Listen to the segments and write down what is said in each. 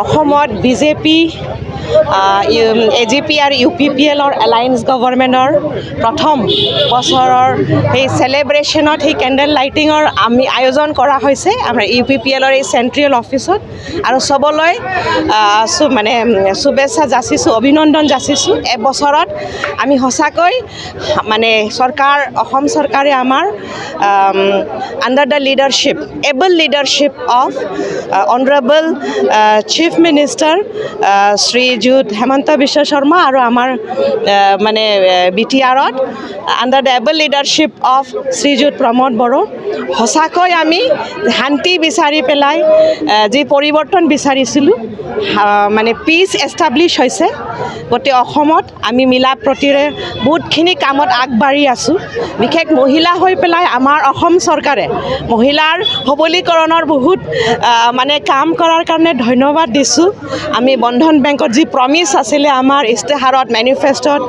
অসমত BJP AGP আৰু UPPLৰ alliance গভৰ্ণমেণ্টৰ প্ৰথম বছৰৰ সেই চেলিব্ৰেশ্যনত সেই কেণ্ডেল লাইটিঙৰ আমি আয়োজন কৰা হৈছে আমাৰ UPPLৰ এই চেণ্ট্ৰেল অফিচত আৰু চবলৈ মানে শুভেচ্ছা যাচিছোঁ অভিনন্দন যাচিছোঁ এবছৰত আমি সঁচাকৈ মানে অসম চৰকাৰে আমাৰ under the leadership able leadership of honourable chief minister Shrijut Himanta Biswa Sarma আৰু আমাৰ মানে BTRত under the able leadership of Shrijut Pramod বড়ো সঁচাকৈ আমি শান্তি বিচাৰি পেলাই যি পৰিৱৰ্তন বিচাৰিছিলোঁ মানে পিচ এষ্টাব্লিছ হৈছে গোটেই অসমত আমি মিলা প্ৰীতিৰে বহুতখিনি কামত আগবাঢ়ি আছোঁ বিশেষ মহিলা হৈ পেলাই আমাৰ অসম চৰকাৰে মহিলাৰ সবলীকৰণৰ বহুত মানে কাম কৰাৰ কাৰণে ধন্যবাদ দিছোঁ আমি বন্ধন বেংকত যি প্ৰমিছ আছিলে আমাৰ ইস্তেহাৰত মেনিফেষ্টত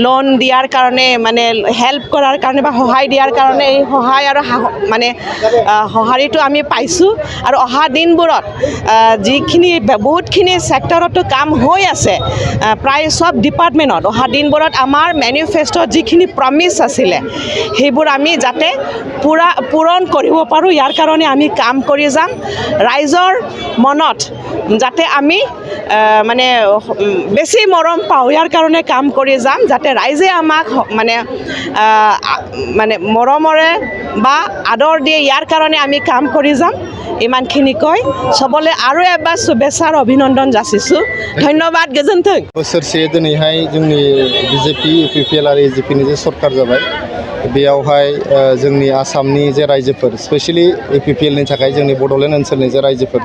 লোন দিয়াৰ কাৰণে মানে হেল্প কৰাৰ কাৰণে বা সহায় দিয়াৰ কাৰণে এই সহায় আৰু মানে সঁহাৰিটো আমি পাইছোঁ আৰু অহা দিনবোৰত যিখিনি বহুতখিনি ছেক্টৰতো কাম হৈ আছে প্ৰায় সব ডিপাৰ্টমেণ্টত অহা দিনবোৰত আমাৰ মেনিফেষ্টত যিখিনি প্ৰমিছ আছিলে সেইবোৰ আমি যাতে পূৰণ কৰিব পাৰোঁ ইয়াৰ কাৰণে আমি কাম কৰি যাম ৰাইজৰ মনত যাতে আমি মানে বেছি মৰম পাওঁ ইয়াৰ কাৰণে কাম কৰি যাম যাতে ৰাইজে আমাক মানে মৰমৰে বা আদৰ দিয়ে ইয়াৰ কাৰণে আমি কাম কৰি যাম ইমানখিনি কৈ চবলৈ আৰু এবাৰ শুভেচ্ছাৰ অভিনন্দন যাচিছোঁ ধন্যবাদ गोजोन्थों बोसोरसे दिनैहाय जोंनि BJP UPPL आरो AGPनि जे सरकार जाबाय बेयावहाय जोंनि आसामनि जे रायजोफोर स्पेशली UPPLनि थाखाय जोंनि बड'लेण्ड ओनसोलनि जे रायजोफोर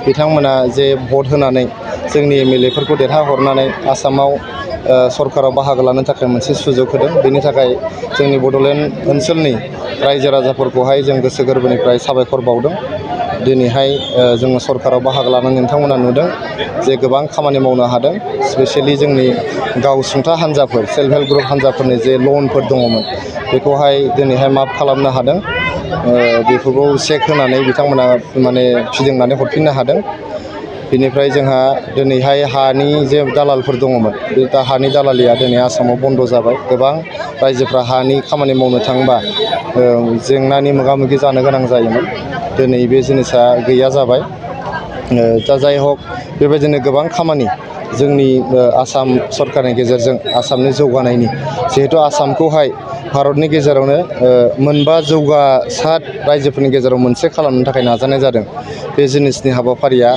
बिथांमोना जे भट होनानै जोंनि MLAफोरखौ देरहाहरनानै आसामाव सरकाराव बाहागो लानो थाखाय मोनसे सुजुग होदों बेनि थाखाय जोंनि बड'लेण्ड ओनसोलनि रायजो राजाफोरखौहाय जों गोसो गोरबोनिफ्राय साबायखर बावदों दिनैहाय जोङो सरकाराव बाहागो लानानै नोंथांमोना नुदों जे गोबां खामानि मावनो हादों स्पेशली जोंनि गावसुंथा हान्जाफोर सेल्फ हेल्प ग्रुप हान्जाफोरनि जे लनफोर दङमोन बेखौहाय दिनैहाय माफ खालामनो हादों बेफोरखौ चेक होनानै बिथांमोना माने फिदिंनानै हरफिननो हादों बेनिफ्राय जोंहा दिनैहाय हानि जे दालालफोर दङमोन बे हानि दालालिया दिनै आसामाव बन्द जाबाय गोबां रायजोफ्रा हानि खामानि मावनो थांबा जेंनानि मोगा मोगि जानो गोनां जायोमोन दिनै बे जिनिसा गैया जाबाय दा जाय हक बेबायदिनो गोबां खामानि जोंनि आसाम सरकारनि गेजेरजों आसामनि जौगानायनि जिहेतु आसामखौहाय भारतनि गेजेरावनो मोनबा जौगासार रायजोफोरनि गेजेराव मोनसे खालामनो थाखाय नाजानाय जादों बे जिनिसनि हाबाफारिया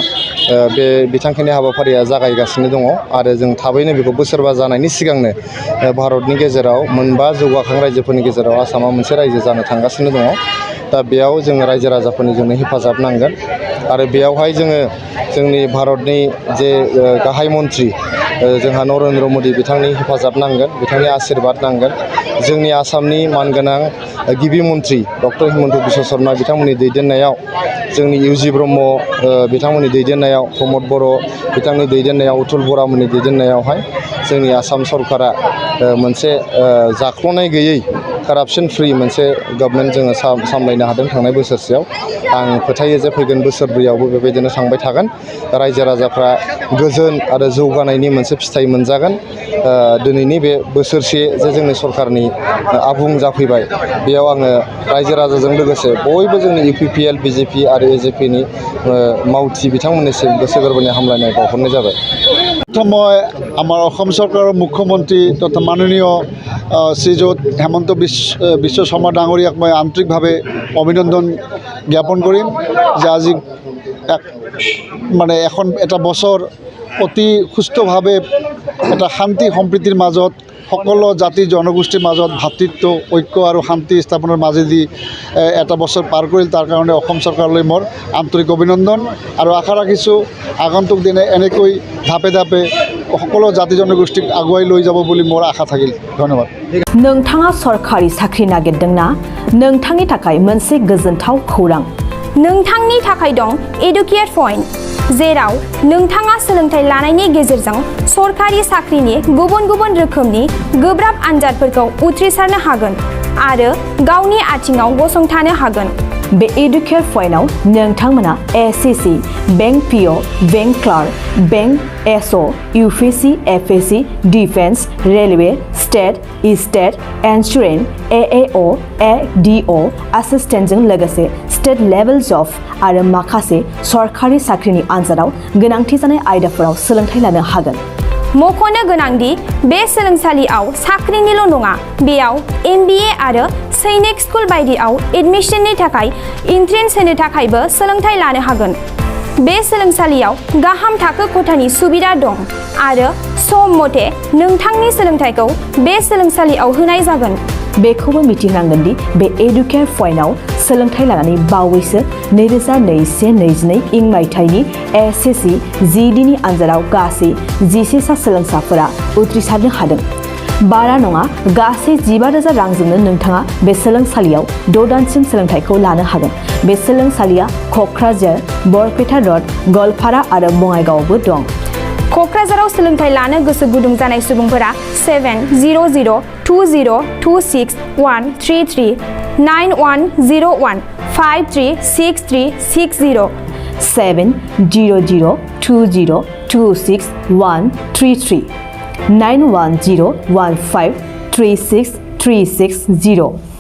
बे बिथांखिनि हाबाफारिया जागायगासिनो दङ आरो जों थाबैनो बेखौ बोसोरबा जानायनि सिगांनो भारतनि गेजेराव मोनबा जौगाखां रायजोफोरनि गेजेराव आसामा मोनसे रायजो जानो थांगासिनो दङ दा बेयाव जोङो रायजो राजाफोरनि जोंनो हेफाजाब नांगोन आरो बेयावहाय जोङो जोंनि भारतनि जे गाहाय मन्थ्रि जोंहा नरेन्द्र मोदी बिथांनि हेफाजाब नांगोन बिथांनि आशीर्बाद नांगोन जोंनि आसामनि मानगोनां गिबि मन्थ्रि डक्टर हिमन्त बिश्व शर्मा बिथांमोननि दैदेननायाव जोंनि UG ब्रह्म बिथांमोननि दैदेननायाव प्रमोद बर' बिथांनि दैदेननायाव उत्तुल बरामोननि दैदेननायावहाय जोंनि आसाम सरकारा मोनसे जाख्ल'नाय गैयै कारापसन फ्रि मोनसे गभर्नमेन्ट जोङो सामलायनो हादों थांनाय बोसोरसेयाव आं फोथायो जे फैगोन बोसोरब्रैयावबो बेबायदिनो थांबाय थागोन रायजो राजाफ्रा गोजोन आरो जौगानायनि मोनसे फिथाइ मोनजागोन दिनैनि बे बोसोरसे जे जोंनि सरकारनि आबुं जाफैबाय बेयाव आङो रायजो राजाजों लोगोसे बयबो जोंनि UPPL BJP आरो AGPनि मावथि बिथांमोननिसिम गोसो गोरबोनि हामलायनाय बावहरनाय जाबाय মই আমাৰ অসম চৰকাৰৰ মুখ্যমন্ত্ৰী তথা মাননীয় শ্ৰীযুত হেমন্ত বিশ্ব শৰ্মা ডাঙৰীয়াক মই আন্তৰিকভাৱে অভিনন্দন জ্ঞাপন কৰিম যে আজি মানে এটা বছৰ অতি সুস্থভাৱে এটা শান্তি সম্প্ৰীতিৰ মাজত সকলো জাতি জনগোষ্ঠীৰ মাজত ভাতৃত্ব ঐক্য আৰু শান্তি স্থাপনৰ মাজেদি এটা বছৰ পাৰ কৰিল তাৰ কাৰণে অসম চৰকাৰলৈ মোৰ আন্তৰিক অভিনন্দন আৰু আশা ৰাখিছোঁ আগন্তুক দিনে এনেকৈ ধাপে ধাপে সকলো জাতি জনগোষ্ঠীক আগুৱাই লৈ যাব বুলি মোৰ আশা থাকিল ধন্যবাদ नोंथाङा सरकारि साख्रि नागिरदोंना नोंथांनि थाखाय मोनसे गोजोनथाव खौरां नोंथांनि थाखाय दं एडुकेट पॉइंट जेराव नोंथाङा सोलोंथाइ लानायनि गेजेरजों सरकारि साख्रिनि गुबुन गुबुन रोखोमनि गोब्राब आनजादफोरखौ उथ्रिसारनो हागोन आरो गावनि आथिङाव गसंथानो हागोन बे एडुकेयर पॉइन्टआव नोंथांमोना SSC, bank PO, bank clerk, bank SO, UPSC, FSC, defence, railway, state, state, insurance, AAO, ADO, एसिस्टेन्टजों लोगोसे स्टेट लेभेल जब आरो माखासे सरकारि साख्रिनि आनजादाव गोनांथि जानाय आयदाफोराव सोलोंथाइ लानो हागोन। मख'नो गोनांदि बे सोलोंसालियाव साख्रिनिल' नङा, बेयाव MBA आरो सैनिक स्कुल बायदियाव एडमिशननि थाखाय एन्ट्रेन्स होनो थाखायबो सोलोंथाइ लानो हागोन। बे सोलोंसालियाव गाहाम थाखो खथानि सुबिदा दं आरो सम मथे नोंथांनि सोलोंथाइखौ बे सोलोंसालियाव होनाय जागोन। बेखौबो मिथिनांगोन दि बे एडुकेयर पॉइन्टआव सोलोंथाइ लानानै बावैसो 2021-22 इं मायथाइनि एसएससि जिडिनि आनजादाव गासै 11 सा सोलोंसाफोरा उथ्रिसारनो हादों। बारा नङा, गासै 15,000 रांजोंनो नोंथाङा बे सोलोंसालियाव 6 दानसिम सोलोंथाइखौ लानो हागोन। बे सोलोंसालिया क'क्राझार, बरपेटा रड, गवालपारा आरो बङाइगावआवबो दं। क'क्राझाराव सोलोंथाइ लानो गोसो गुदुं जानाय सुबुंफोरा 70020261133 9101536360 70020261133 9101536360